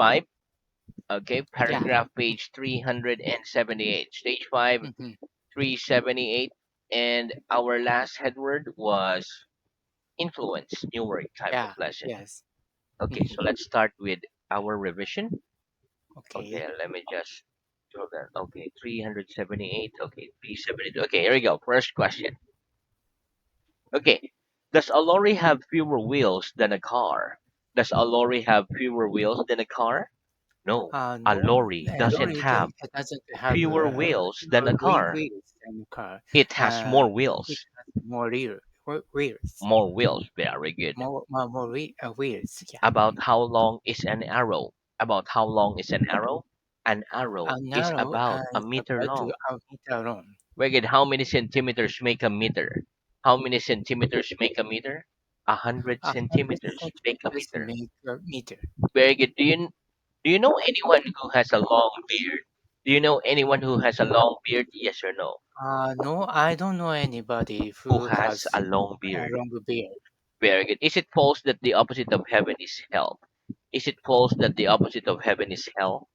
5. Okay, Yeah. paragraph page 378. Stage 5, Hmm. 378. And our last headword was influence, numeric type of Yeah. lesson. Yes. Okay, Hmm. so let's start with our revision. Okay, Okay. let me just throw that. Okay, 378. Okay, 378. Okay, here we go. First question. Okay, does a lorry have fewer wheels than a car? Does a lorry have fewer wheels than a car? No, a No, lorry doesn't lorry have it doesn't have fewer wheels than a car. wheels than a car. It has Uh, more it wheels. has wheels, More wheels. Very good. wheels. Yeah. About how long is an arrow? About how long is an arrow? An arrow A is narrow about a is meter about long. a meter long. Very good. How many centimeters make a meter? How many centimeters make a meter? 100 100 centimeters make a centimeters meter. make a meter. Very good. Do you know anyone who has a long beard? Do you know anyone who has a long beard? Yes or no? No, I don't know anybody Who who has has a long a beard? long beard. Very good. Is it false that the opposite of heaven is hell? Is it false that the opposite of heaven is hell?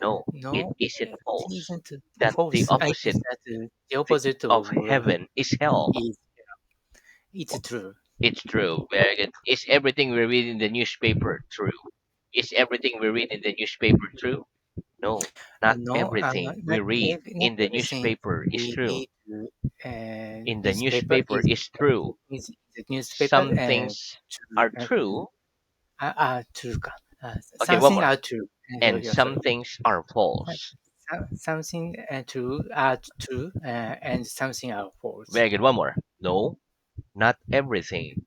No, it No, isn't it false isn't that the false. I opposite guess that the opposite of of heaven is hell. is it's true. It's true. Very good. Is everything we read in the newspaper true? Is everything we read in the newspaper true? No, not No, everything we read not in the everything newspaper is we true. read In the newspaper newspaper is true. is the newspaper Some things true, are true. true. Okay, one Something more. are true. And some Sorry. things are Uh, false. Something true are true and something are false. Very good. One more. No, not everything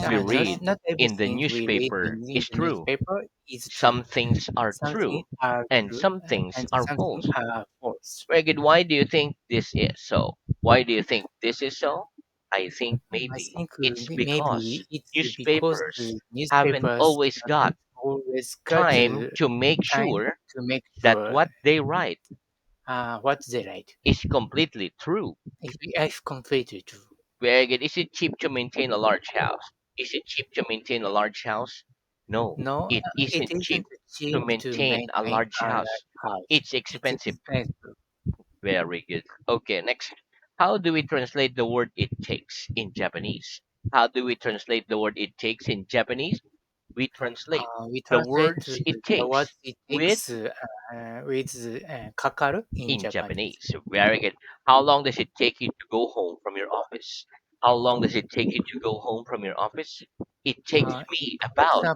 we read Not in the everything we read newspaper in is the true. newspaper is true. Some things are Something true, are and true some things and are something false. are false. Very good. Why do you think this is so? Why do you think this is so? I think I maybe think it's because maybe it's because newspapers the haven't newspapers always got haven't always got time to make time sure to make that sure what they write what they write. is completely true. If completely true. Very good. Is it cheap to maintain a large house? Is it cheap to maintain a large house? No, No, it it isn't cheap isn't to cheap to maintain a maintain large a house. large house. It's It's expensive. expensive. Very good. Okay, next. How do we translate the word it takes in Japanese? How do we translate the word it takes in Japanese? We translate We the translate words it what takes it with takes with kakaru in in Japanese. Japanese. Very good. How long does it take you to go home from your office? How long does it take you to go home from your office? It takes me about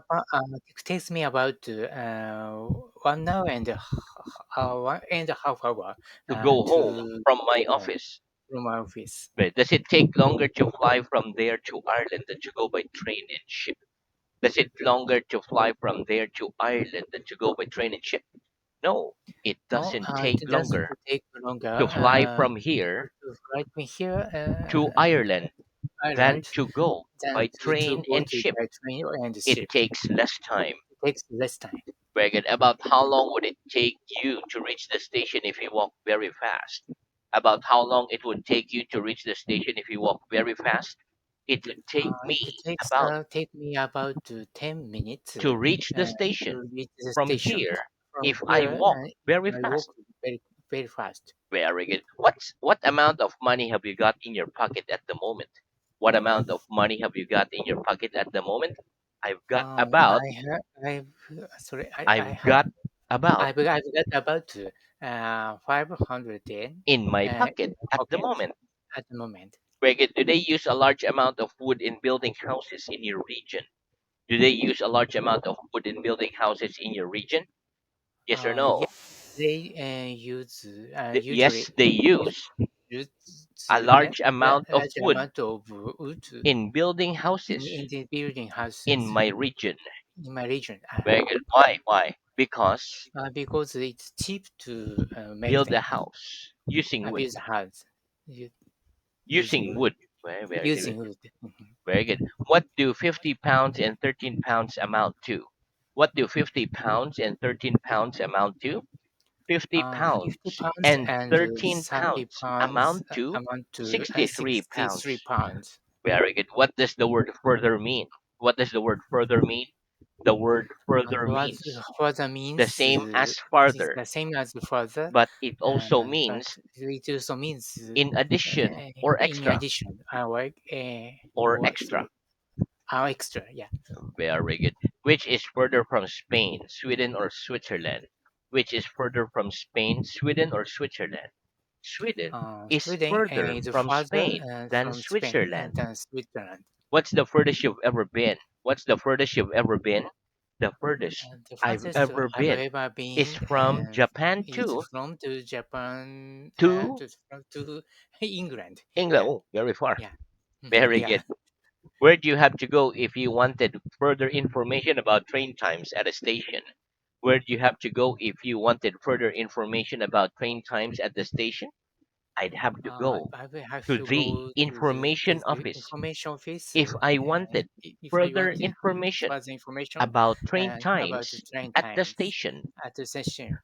It takes me about 1 hour and 1.5 hour to go home to from go my home office. from my office. Right. Does it take longer to fly from there to Ireland than to go by train and ship? Does it longer to fly from there to Ireland than to go by train and ship? No, it No, doesn't it take doesn't longer take longer to fly from here to fly me here to Ireland than Ireland to go than by to train go and to ship. by train and It ship. takes less time. It takes less time. Very good. About how long would it take you to reach the station if you walk very fast? About how long it would take you to reach the station if you walk very fast? It would take It me takes about take me about 10 minutes to reach the to station reach the from station. here From if I here, walk very I walk fast. very fast. Very good. What amount of money have you got in your pocket at the moment? What amount of money have you got in your pocket at the moment? I've got about I I've have got about I've got about 500 yen in my in pocket my at the pocket moment. at the moment. Very good. Do they use a large amount of wood in building houses in your region? Do they use a large amount of wood in building houses in your region? Yes or Yeah, no? they use Yes, usually they use use use a large a amount of large wood amount of wood in building in houses the building in houses my region. in my region. Very good. Why? Why? Because Because it's cheap to make build a them. house using wood. Build a house u- using Using wood. wood. Very good. Using wood. Mhm. Very good. What do 50 pounds and 13 pounds amount to? What do 50 pounds and 13 pounds amount to? 50 50 pounds pounds and and 13 30 pounds pounds amount to amount to 63 63 pounds. pounds. Very good. What does the word further mean? What does the word further mean? the word And further what means? further The means same as it is farther, the same as further, but it also but means it also means in addition or in extra addition or or extra. extra. Yeah. Very good. Which is further from Spain, Sweden, or Switzerland? Which is further from Spain, Sweden, or Switzerland? Sweden is Sweden further is from farther Spain than from Spain Switzerland. than Switzerland. What's the furthest you've ever been? What's the furthest you've ever been? The furthest And the I've farthest ever I've been ever is been from Japan is to from to Japan to to England. England. Yeah, Oh, very far. yeah. Very Yeah. good. Where do you have to go if you wanted further information about train times at a station? Where do you have to go if you wanted further information about train times at the station? I'd have to go I will have to to the go information to the office. information office If I wanted if I further wanted information further information about train about the times train at the times station, at the station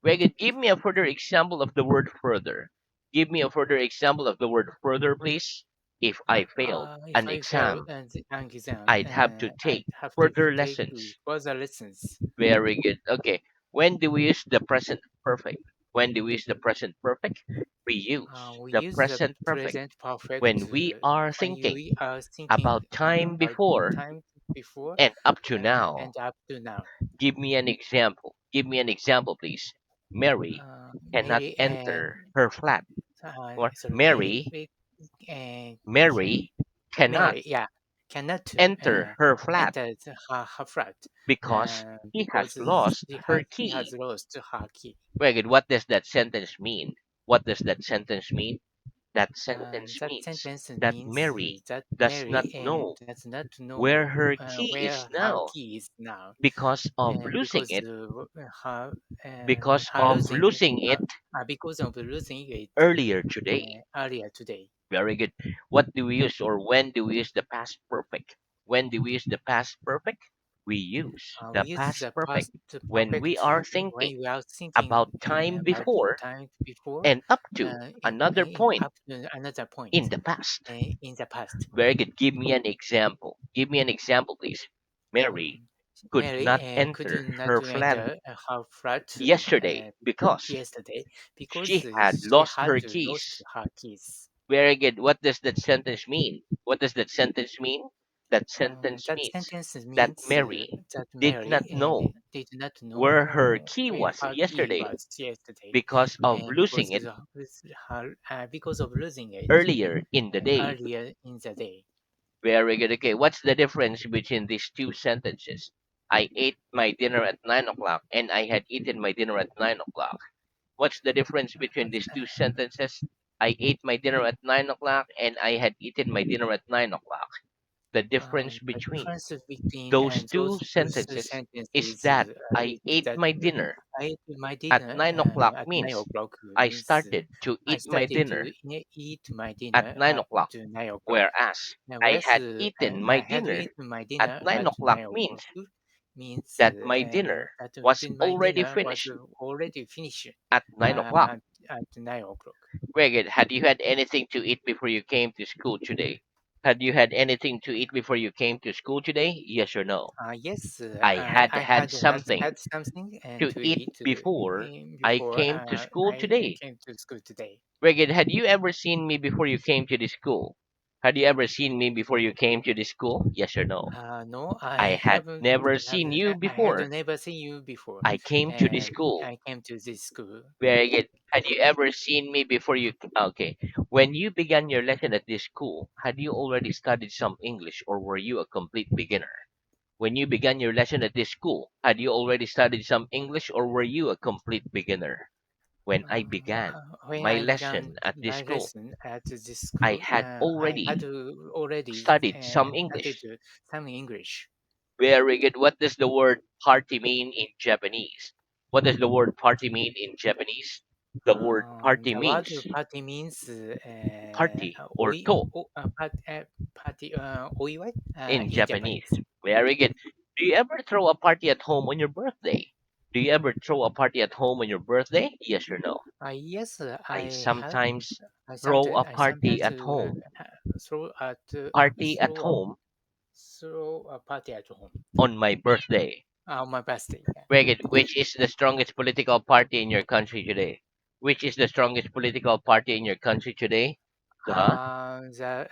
where, give me a further example of the word further. Give me a further example of the word further, please. If I failed If an I fail exam, an exam, I'd have to I take have to further take lessons. further lessons. Very good. Okay. When do we use the present perfect? When do we use the present perfect? We use We the use the present perfect present perfect when we are when thinking we are thinking about time about before time before and up to now. and up to now. Give me an example. Give me an example, please. Mary cannot Mary, enter her flat. Or sorry, uh, Mary cannot Mary, yeah, cannot enter her flat enter her flat because she has because lost her she has key. lost her key. Very good. What does that sentence mean? What does that sentence mean? That sentence That means sentence that means Mary that does not Mary know does not where know her key is where her now key is now, because of losing because it, her losing losing it because of losing it earlier today. earlier today. Very good. What do we use or when do we use the past perfect? When do we use the past perfect? We use We the use past the perfect past when we perfect are when thinking we are thinking about time about before time before and up to another point up to another in point the past. in the past. Very good. Give me an example. Give me an example, please. Mary Um, could Mary not could enter not her flat enter her flat yesterday because yesterday because she had she lost had her lost keys. her keys. Very good. What does that sentence mean? What does that sentence mean? That sentence That means sentence that means Mary that did Mary not know did not know where her key where was her key yesterday was yesterday because of losing because it because of losing it earlier in the day. earlier in the day. Very good. Okay, what's the difference between these two sentences? I ate my dinner at 9 o'clock and I had eaten my dinner at 9 o'clock. What's the difference between these two sentences? I ate my dinner at 9 o'clock and I had eaten my dinner at 9 o'clock. The difference The between difference between those two those two sentences is sentences that I is ate that my dinner I ate my at dinner 9 o'clock at nine means o'clock I means started to I eat my started to dinner eat my at dinner nine at o'clock, 9 o'clock. whereas I Whereas had eaten my I had dinner eaten my at dinner nine at o'clock 9 o'clock means means that my dinner that was my already dinner was finished already finished at 9 o'clock. at 9 o'clock. Greg, had you had anything to eat before you came to school today? Had you had anything to eat before you came to school today? Yes or no? Yes, I had I had something had something to to eat eat before I before came to school I today. came to school today. Greg, had you ever seen me before you came to the school? Had you ever seen me before you came to the school? Yes or no? No, I had never have seen you I had before never seen you before. I came to the school. I came to this school. Very good. Had you ever seen me before you? Okay. When you began your lesson at this school, had you already studied some English or were you a complete beginner? When you began your lesson at this school, had you already studied some English or were you a complete beginner? When I began When my I began lesson at this my school, lesson at this I school, had I had already already studied some studied English. some English. Very good. What does the word party mean in Japanese? What does the word party mean in Japanese? The word party The word means party means party or to party, oiwai in in Japanese. Japanese. Very good. Do you ever throw a party at home on your birthday? Do you ever throw a party at home on your birthday? Yes or no? Yes, I sometimes I throw sometimes a party at home. throw at Party at throw home throw a party at home. on my birthday. My birthday. Yeah. Very good. Which is the strongest political party in your country today? Which is the strongest political party in your country today? The The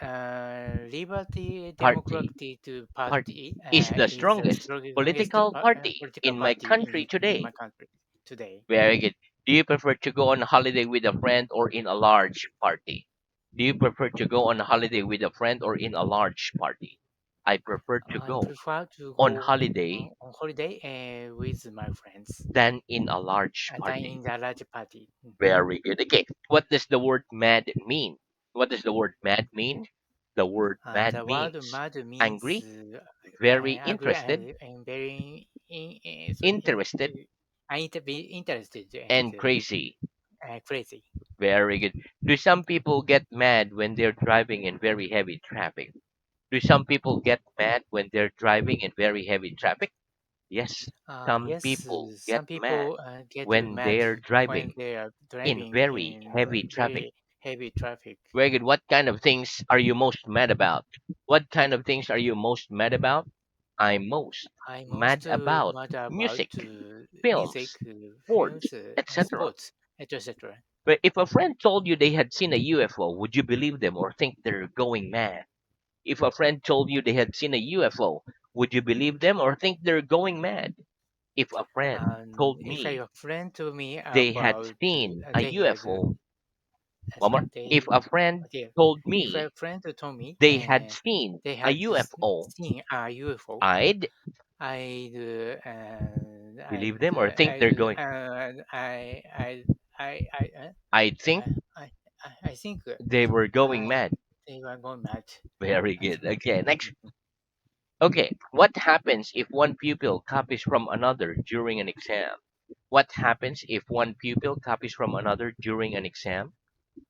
Liberty party. Democratic Party Party is the is the strongest strongest political party political in my party country in today. my country today. Very good. Do you prefer to go on a holiday with a friend or in a large party? Do you prefer to go on a holiday with a friend or in a large party? I prefer to I go prefer to on go holiday on holiday with my friends than in a large than party. in the large party. Very good. Okay. What does the word mad mean? What does the word mad mean? The word mad The word means mad means angry, very agree interested, and very interested, be interested and and crazy. crazy. Very good. Do some people get mad when they're driving in very heavy traffic? Do some people get mad when they're driving in very heavy traffic? Yes. Some Yes, people get some mad people get when mad they're when driving they are in driving very in heavy traffic. very heavy traffic. Very good. What kind of things are you most mad about? What kind of things are you most mad about? I'm most I'm mad most about mad about music, films, music, sports, films, etc. sports, etc. But if a friend told you they had seen a UFO, would you believe them or think they're going mad? If a friend told you they had seen a UFO, would you believe them or think they're going mad? If a friend told If a me friend told me they had about seen a they had UFO, one more. sorry, If a friend okay, told if a me friend told me they had seen they a had UFO, seen a UFO, I'd I'd believe them or think they're going. I I'd think I think they were going uh, mad. they were going mad. Very I good. think. Okay, next. Okay, what happens if one pupil copies from another during an exam? What happens if one pupil copies from another during an exam?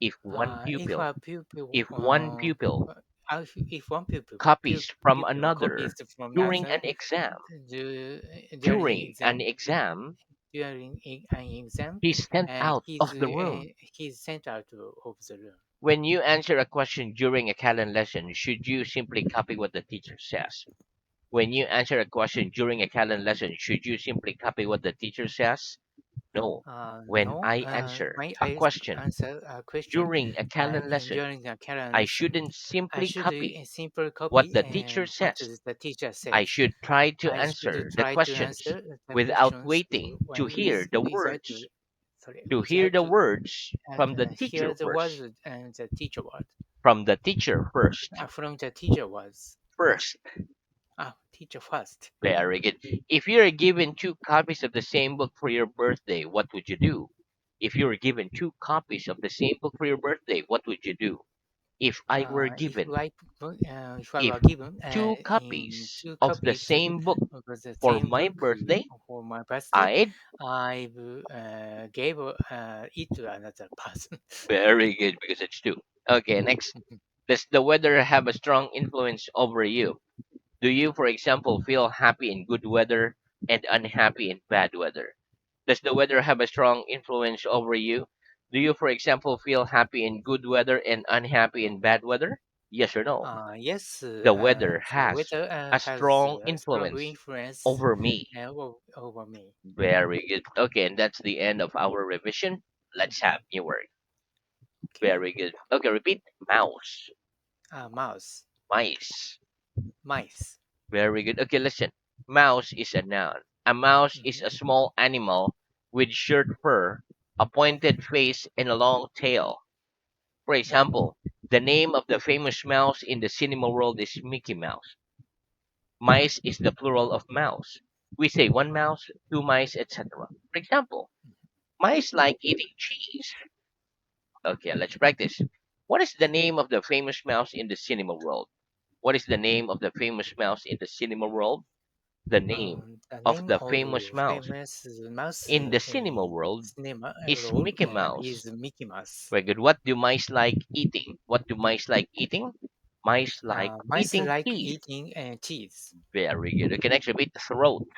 If one If pupil, a pupil, if one pupil if one copies from pupil copies another from during an another exam, during during an exam exam, during an exam, he's sent and out of the room. he's sent out of the room. When you answer a question during a Callan lesson, should you simply copy what the teacher says? When you answer a question during a Callan lesson, should you simply copy what the teacher says? No. When No, I answer my a I question answer a question during a Callan and lesson, during the Karen I lesson. shouldn't I simply should copy simple what copy the teacher and what says. the teacher I says. should try to I should answer the try to questions answer the without questions waiting to when hear the without words, without from the teacher hear the words first. and the teacher word From the teacher first. from the teacher words. First. Teacher first. Very good. If you're given two copies of the same book for your birthday, what would you do? If you were given two copies of the same book for your birthday, what would you do? If I were given If I if were given two in copies two of the copies same book of the for same my book birthday, for my birthday, I'd I gave it to another person. very good because it's two. Okay, next. Does the weather have a strong influence over you? Do you, for example, feel happy in good weather and unhappy in bad weather? Does the weather have a strong influence over you? Do you, for example, feel happy in good weather and unhappy in bad weather? Yes or no? Yes, The weather the has weather a has strong a strong influence influence over me. over me. Very good. Okay, and that's the end of our revision. Let's Mhm. have new word. Okay. Very good. Okay, repeat. Mouse. Mouse, Mice. mice. Very good. Okay, listen. Mouse is a noun. A mouse is Mhm. a small animal with short fur, a pointed face, and a long tail. For Yeah. example, the name of the famous mouse in the cinema world is Mickey Mouse. Mice is the plural of mouse. We say one mouse, two mice, etc. For example, mice like eating cheese. Okay, let's practice. What is the name of the famous mouse in the cinema world? What is the name of the famous mouse in the cinema world? The name The of name the of famous mouse famous mouse in the cinema in world cinema is role Mickey is Mouse. Mickey Mouse. Very good. What do mice like eating? What do mice like eating? Mice like Mice eating like cheese. eating cheese. Very good. Okay, next repeat throat.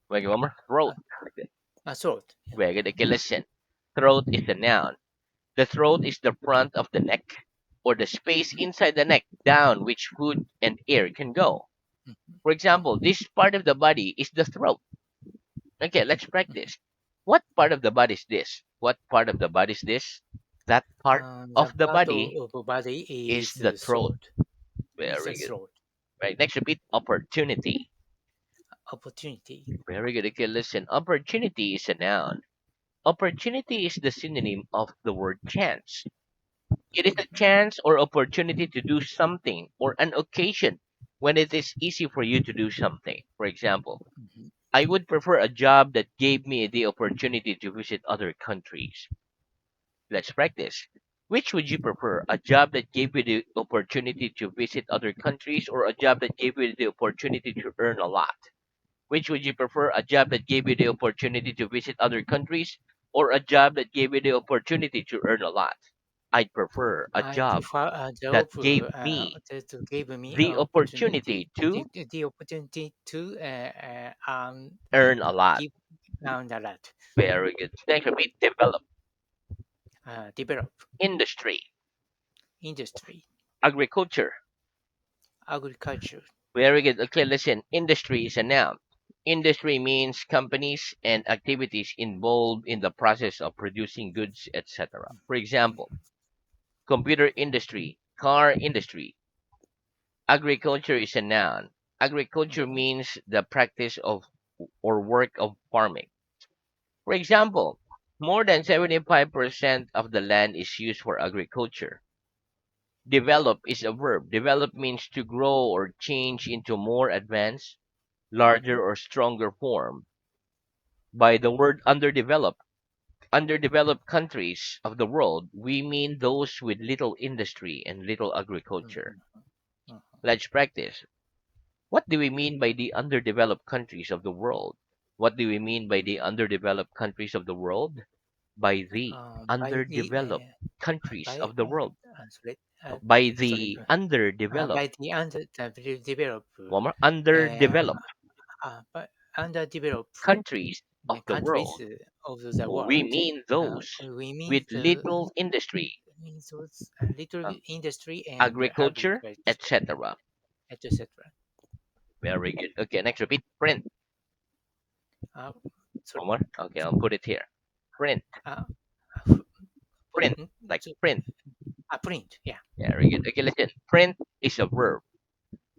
Very good. One more. Throat. uh, Okay. throat. Yeah. Very good. Okay, listen. Throat is a noun. The throat is the front of the neck. or the space inside the neck down which food and air can go. mhm, For example, mhm, this part of the body is the throat. Okay, let's mhm. practice. What part of the body is this? What part of the body is this? That part The of the part body of the body is is the throat. throat. Is the Very good. throat. Right. Next, repeat opportunity. Opportunity. Very good. Okay, listen. Opportunity is a noun. Opportunity is the synonym of the word chance. It is a Mhm, chance or opportunity to do something or an occasion when it is easy for you to do something. For example, mhm. I would prefer a job that gave me the opportunity to visit other countries. Let's practice. Which would you prefer? A job that gave you the opportunity to visit other countries or a job that gave you the opportunity to earn a lot? Which would you prefer? A job that gave you the opportunity to visit other countries or a job that gave you the opportunity to earn a lot? I'd prefer a I job prefer a that job gave me to give me the opportunity to the opportunity to earn a lot. give down a lot. Very good. Next would be develop. Develop Industry. industry, Agriculture. agriculture. Very good. Okay, listen. Industry is a noun. Industry means companies and activities involved in the process of producing goods, etc. For example, computer industry, car industry. Agriculture is a noun. Agriculture Mhm, means the practice of or work of farming. For example, more than 75% of the land is used for agriculture. Develop is a verb. Develop means to grow or change into more advanced, larger, or stronger form. By the word underdeveloped countries of the world, we mean those with little industry and little agriculture. mhm, mhm. Let's practice. What do we mean by the underdeveloped countries of the world? What do we mean by the underdeveloped countries of the world? By the underdeveloped countries By of the world. sorry, By sorry, the underdeveloped. by the develop One more. uh, Underdeveloped but underdeveloped countries of the countries world. of the We world. mean those We mean with little industry, means those little uh, industry and agriculture, agriculture, etc. etc. Very good. Okay, next repeat. Print. Uh, One sorry, more. Okay, I'll put it here. Print. uh, Print. mm, Like so, print. print, yeah. Very good. Okay, listen. Print is a verb.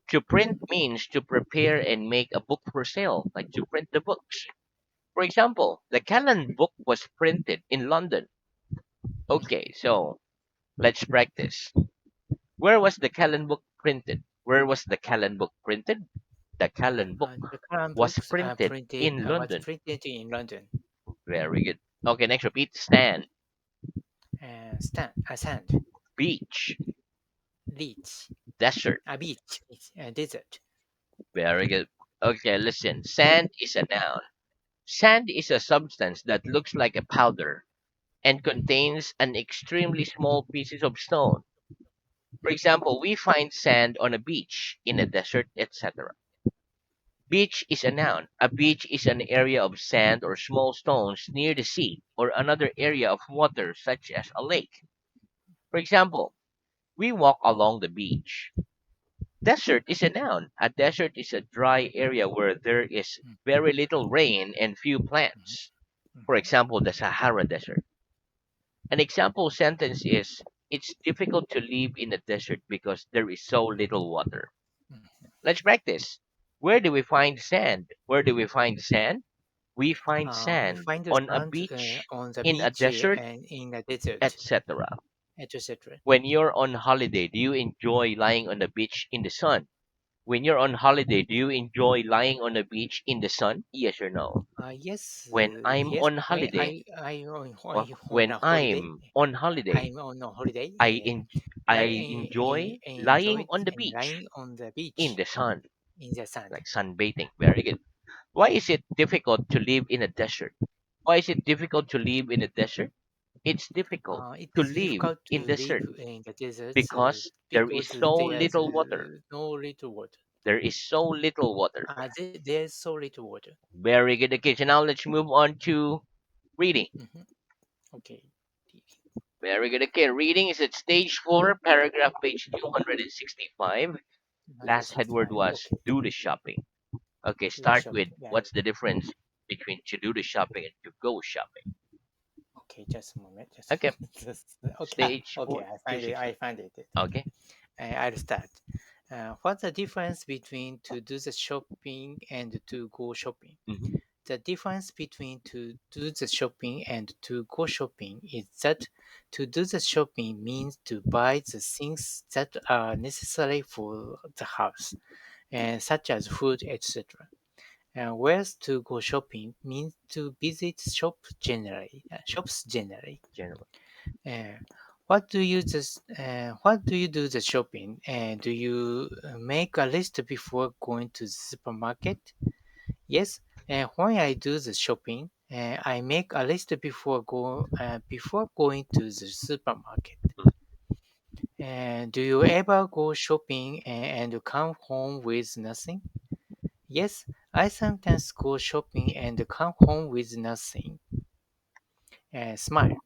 To print means to prepare and make a book for sale, like to print the books. For example, the Callan book was printed in London. Okay, so let's practice. Where was the Callan book printed? Where was the Callan book printed? The Callan book The current was books printed in was London. printed in London. Very good. Okay, next repeat. Stand. Sand, Beach. beach, Desert. beach, desert. Very good. Okay, listen. Sand is a noun. Sand is a substance that looks like a powder and contains an extremely small pieces of stone. For example, we find sand on a beach, in a desert, etc. Beach is a noun. A beach is an area of sand or small stones near the sea or another area of water such as a lake. For example, we walk along the beach. Desert is a noun. A desert is a dry area where there is Mm, very little rain and few mhm, plants. For mhm. example, the Sahara Desert. An example sentence is, it's difficult to live in a desert because there is so little water. Let's practice. Where do we find sand? Where do we find sand? We find We sand find the on a sand beach, on the in a beach desert, and in the desert, etc. etc. When you're on holiday, do you enjoy lying on the beach in the sun? When you're on holiday, do you enjoy lying on the beach in the sun? Yes or no? Yes, When I'm yes. on holiday, On when a holiday, I'm on holiday, I'm on a holiday. I en- I enjoy lying Enjoyed on the and beach lying on the in beach the sun, in the sand. like sunbathing. Very good. Why is it difficult to live in a desert? Why is it difficult to live in a desert? It's difficult to It's live difficult to in live desert in the desert because there is because so there's little water. no little water. There is so little water. There's so little water. Very good. Okay, so now let's move on to reading. Mhm. Okay. Very good. Okay, reading is at stage 4, paragraph page 265. Last headword 165. was Okay. do the shopping. Okay, Do the start with shopping. Yeah. what's the difference between to do the shopping and to go shopping. Okay. Just a moment. Just a Okay, moment. Okay. stage Okay. 4, I find it. 265. I find it. Okay. I'll start. What's the difference between to do the shopping and to go shopping? Mm-hmm. The difference between to do the shopping and to go shopping is that to do the shopping means to buy the things that are necessary for the house, such as food, etc. Whereas to go shopping means to visit shops generally. General. Uh, what do you do the shopping? Do you make a list before going to the supermarket? Yes, when I do the shopping, I make a list before going to the supermarket. Do you ever go shopping and come home with nothing? Yes, I sometimes go shopping and come home with nothing. Smile.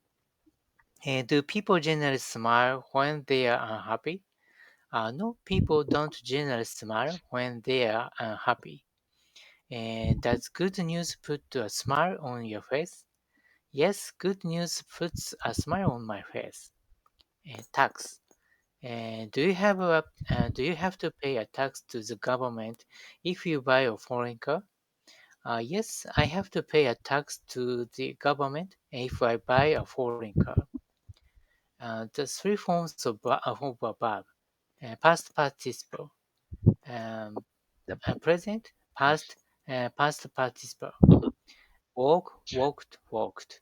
Do people generally smile when they are unhappy? No, people don't generally smile when they are unhappy. Does good news put a smile on your face? Yes, good news puts a smile on my face. Tax. Do you have to pay a tax to the government if you buy a foreign car? Yes, I have to pay a tax to the government if I buy a foreign car. The three forms of a verb: past participle, um, The present, past. past participle. Mhm. Walk, walked, walked.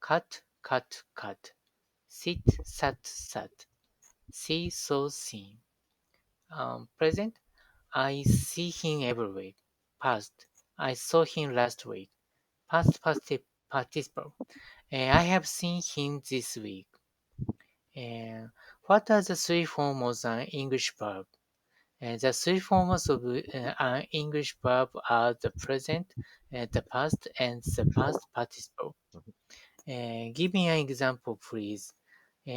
Cut, cut, cut. Sit, sat, sat. See, saw, seen. Present, I see him every week. Past, I saw him last week. Participle, I have seen him this week. Uh, what are the three forms of an English verb? The three forms of an English verb are the present, the past, and the past participle. Give me an example, please.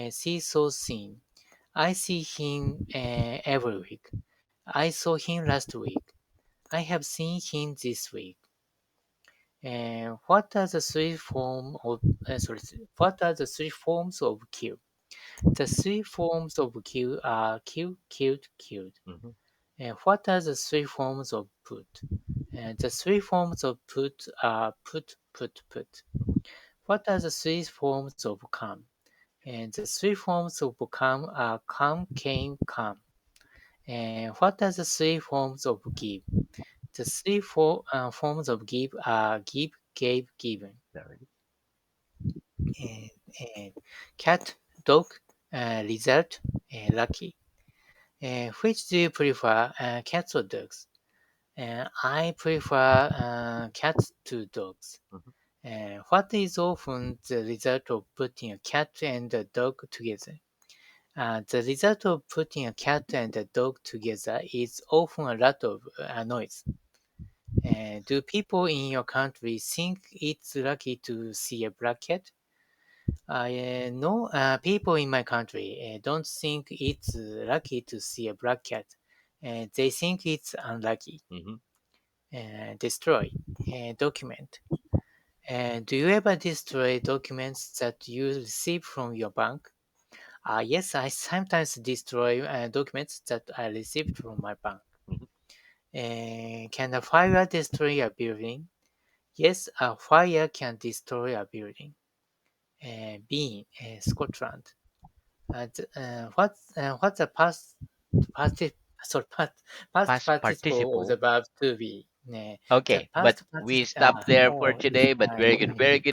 See, saw, seen. I see him every week. I saw him last week. I have seen him this week. What are the three form of sorry? What are the three forms of kill? The three forms of kill are kill, killed, killed. Mhm. What are the three forms of put? The three forms of put are put, put, put. What are the three forms of come? And the three forms of come are come, came, come. And what are the three forms of give? The forms of give are give, gave, given. Very good. And, and cat, dog, lizard, lucky. Which do you prefer, cats or dogs? I prefer cats to dogs. Mhm. What is often the result of putting a cat and a dog together? The result of putting a cat and a dog together is often a lot of noise. Do people in your country think it's lucky to see a black cat? No, people in my country don't think it's lucky to see a black cat. They think it's unlucky. Mhm. Destroy. Document. Do you ever destroy documents that you receive from your bank? Yes, I sometimes destroy documents that I received from my bank. Mhm. Can a fire destroy a building? Yes, a fire can destroy a building. Being Scotland. What's the past Past participle of the participle. verb to be? The Okay, but past we participle. stop there for Oh, it's today. But very good reading.